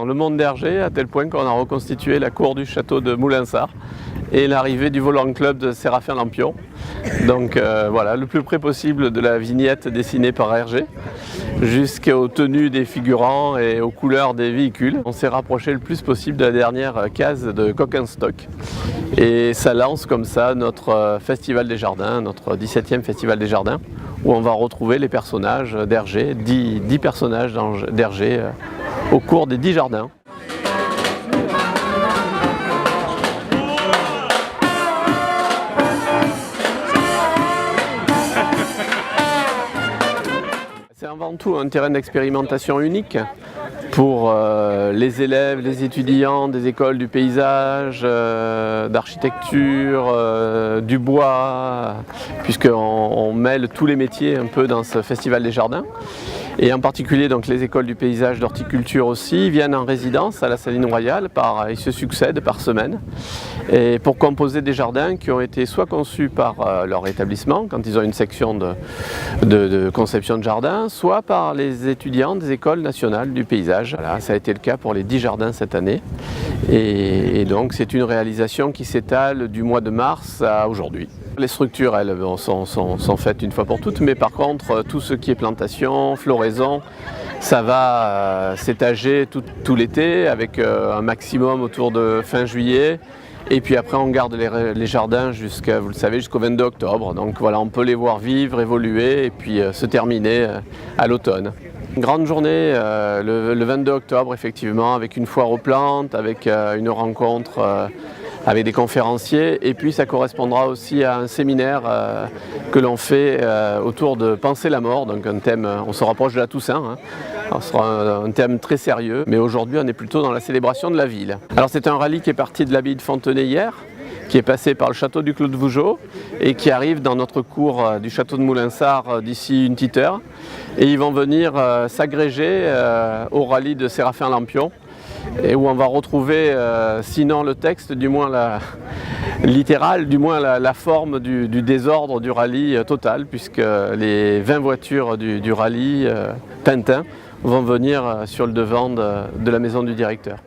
le monde d'Hergé, à tel point qu'on a reconstitué la cour du château de Moulinsart et l'arrivée du volant club de Séraphin Lampion. Donc voilà, le plus près possible de la vignette dessinée par Hergé, jusqu'aux tenues des figurants et aux couleurs des véhicules. On s'est rapproché le plus possible de la dernière case de Coq-en-Stock. Et ça lance comme ça notre Festival des Jardins, notre 17e Festival des Jardins, où on va retrouver les personnages d'Hergé, 10 personnages d'Hergé au cours des 10 jardins. C'est avant tout un terrain d'expérimentation unique pour les élèves, les étudiants des écoles du paysage, d'architecture, du bois, puisqu'on mêle tous les métiers un peu dans ce Festival des Jardins. Et en particulier donc, les écoles du paysage, d'horticulture aussi, viennent en résidence à la Saline Royale, ils se succèdent par semaine, et pour composer des jardins qui ont été soit conçus par leur établissement, quand ils ont une section de conception de jardin, soit par les étudiants des écoles nationales du paysage. Voilà, ça a été le cas pour les 10 jardins cette année, et donc c'est une réalisation qui s'étale du mois de mars à aujourd'hui. Les structures, elles, sont faites une fois pour toutes, mais par contre, tout ce qui est plantation, floraison, ça va s'étager tout l'été avec un maximum autour de fin juillet. Et puis après, on garde les jardins vous le savez, jusqu'au 22 octobre. Donc voilà, on peut les voir vivre, évoluer et puis se terminer à l'automne. Une grande journée le 22 octobre, effectivement, avec une foire aux plantes, avec une rencontre avec des conférenciers, et puis ça correspondra aussi à un séminaire que l'on fait autour de Penser la mort, donc un thème, on se rapproche de la Toussaint, hein. Alors, ce sera un thème très sérieux, mais aujourd'hui on est plutôt dans la célébration de la ville. Alors c'est un rallye qui est parti de l'abbaye de Fontenay hier, qui est passé par le château du Clos de Vougeot et qui arrive dans notre cour du château de Moulinsart d'ici une petite heure. Et ils vont venir s'agréger au rallye de Séraphin Lampion, et où on va retrouver, sinon le texte, du moins littéral, du moins la forme du désordre du rallye total, puisque les 20 voitures du rallye Tintin vont venir sur le devant de la maison du directeur.